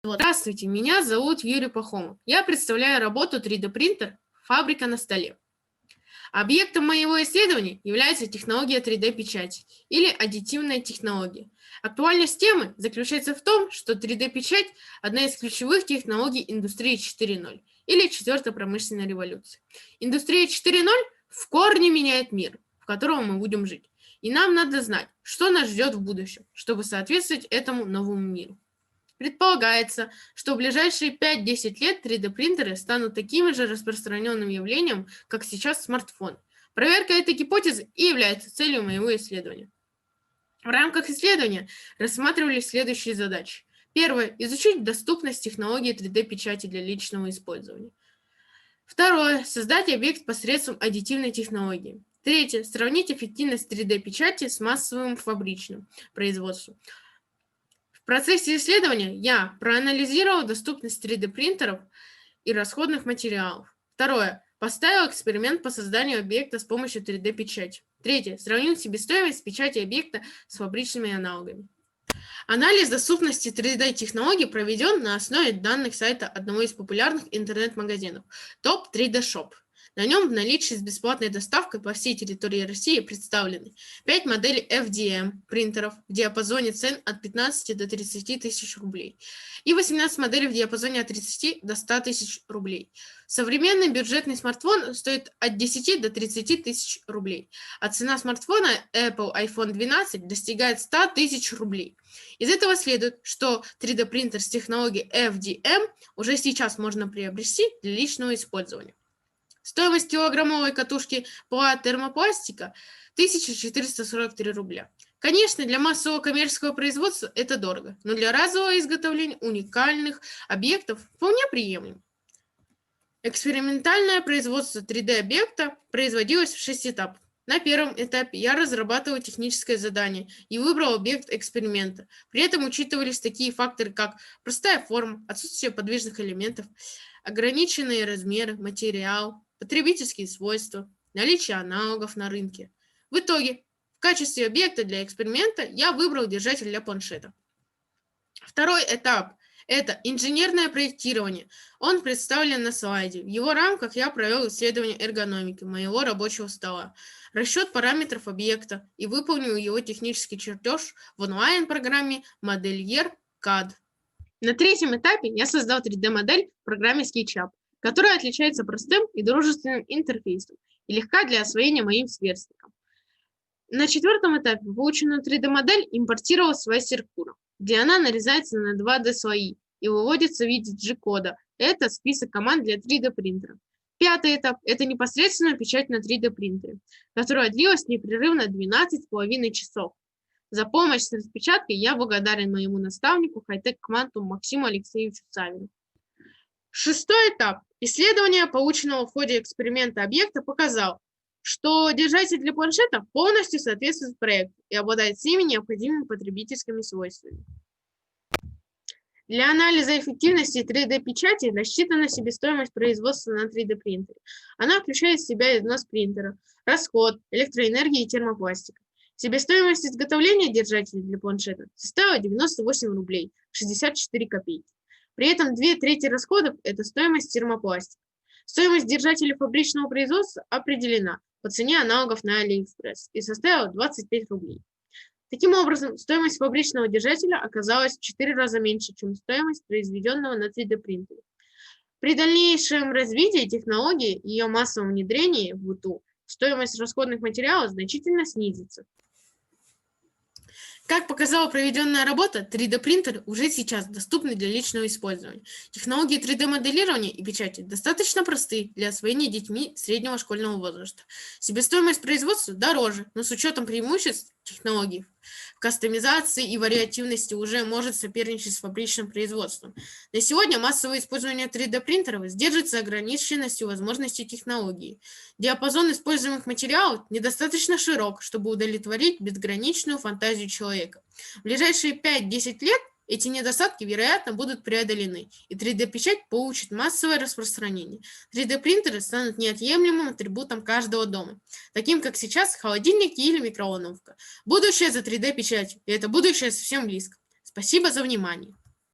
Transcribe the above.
Здравствуйте, меня зовут Юрий Пахомов. Я представляю работу 3D-принтер «Фабрика на столе». Объектом моего исследования является технология 3D-печати или аддитивная технология. Актуальность темы заключается в том, что 3D-печать – одна из ключевых технологий индустрии 4.0 или четвертой промышленной революции. Индустрия 4.0 в корне меняет мир, в котором мы будем жить. И нам надо знать, что нас ждет в будущем, чтобы соответствовать этому новому миру. Предполагается, что в ближайшие 5-10 лет 3D-принтеры станут таким же распространенным явлением, как сейчас смартфон. Проверка этой гипотезы и является целью моего исследования. В рамках исследования рассматривались следующие задачи. Первое – изучить доступность технологии 3D-печати для личного использования. Второе – создать объект посредством аддитивной технологии. Третье – сравнить эффективность 3D-печати с массовым фабричным производством. В процессе исследования я проанализировал доступность 3D-принтеров и расходных материалов. Второе. Поставил эксперимент по созданию объекта с помощью 3D-печати. Третье. Сравнил себестоимость печати объекта с фабричными аналогами. Анализ доступности 3D-технологий проведен на основе данных сайта одного из популярных интернет-магазинов Top 3D Shop. На нем в наличии с бесплатной доставкой по всей территории России представлены 5 моделей FDM принтеров в диапазоне цен от 15 до 30 тысяч рублей и 18 моделей в диапазоне от 30 до 100 тысяч рублей. Современный бюджетный смартфон стоит от 10 до 30 тысяч рублей, а цена смартфона Apple iPhone 12 достигает 100 тысяч рублей. Из этого следует, что 3D-принтер с технологией FDM уже сейчас можно приобрести для личного использования. Стоимость килограммовой катушки термопластика 1443 рубля. Конечно, для массового коммерческого производства это дорого, но для разового изготовления уникальных объектов вполне приемлемо. Экспериментальное производство 3D-объекта производилось в 6 этапов. На первом этапе я разрабатывал техническое задание и выбрал объект эксперимента. При этом учитывались такие факторы, как простая форма, отсутствие подвижных элементов, ограниченные размеры, материал, потребительские свойства, наличие аналогов на рынке. В итоге, в качестве объекта для эксперимента я выбрал держатель для планшета. Второй этап – это инженерное проектирование. Он представлен на слайде. В его рамках я провел исследование эргономики моего рабочего стола, расчет параметров объекта и выполнил его технический чертеж в онлайн-программе Modellier CAD. На третьем этапе я создал 3D-модель в программе SketchUp, которая отличается простым и дружественным интерфейсом и легка для освоения моим сверстникам. На четвертом этапе полученную 3D-модель импортировалась в Sercura, где она нарезается на 2D-слои и выводится в виде G-кода. Это список команд для 3D-принтера. Пятый этап – это непосредственная печать на 3D-принтере, которая длилась непрерывно 12,5 часов. За помощь с распечаткой я благодарен моему наставнику High-Tech Quantum Максиму Алексеевичу Савину. Шестой этап. Исследование, полученного в ходе эксперимента объекта, показал, что держатель для планшета полностью соответствует проекту и обладает всеми необходимыми потребительскими свойствами. Для анализа эффективности 3D-печати рассчитана себестоимость производства на 3D-принтере. Она включает в себя износ принтера, расход электроэнергии и термопластика. Себестоимость изготовления держателей для планшета составила 98 рублей 64 копейки. При этом 2/3 расходов – это стоимость термопластика. Стоимость держателей фабричного производства определена по цене аналогов на AliExpress и составила 25 рублей. Таким образом, стоимость фабричного держателя оказалась в 4 раза меньше, чем стоимость произведенного на 3D-принтере. При дальнейшем развитии технологии и ее массовом внедрении в быту стоимость расходных материалов значительно снизится. Как показала проведенная работа, 3D-принтеры уже сейчас доступны для личного использования. Технологии 3D-моделирования и печати достаточно просты для освоения детьми среднего школьного возраста. Себестоимость производства дороже, но с учетом преимуществ технологий в кастомизации и вариативности уже может соперничать с фабричным производством. На сегодня массовое использование 3D-принтеров сдерживается ограниченностью возможностей технологии. Диапазон используемых материалов недостаточно широк, чтобы удовлетворить безграничную фантазию человека. В ближайшие 5-10 лет эти недостатки, вероятно, будут преодолены, и 3D-печать получит массовое распространение. 3D-принтеры станут неотъемлемым атрибутом каждого дома, таким как сейчас холодильники или микроволновка. Будущее за 3D-печатью, и это будущее совсем близко. Спасибо за внимание.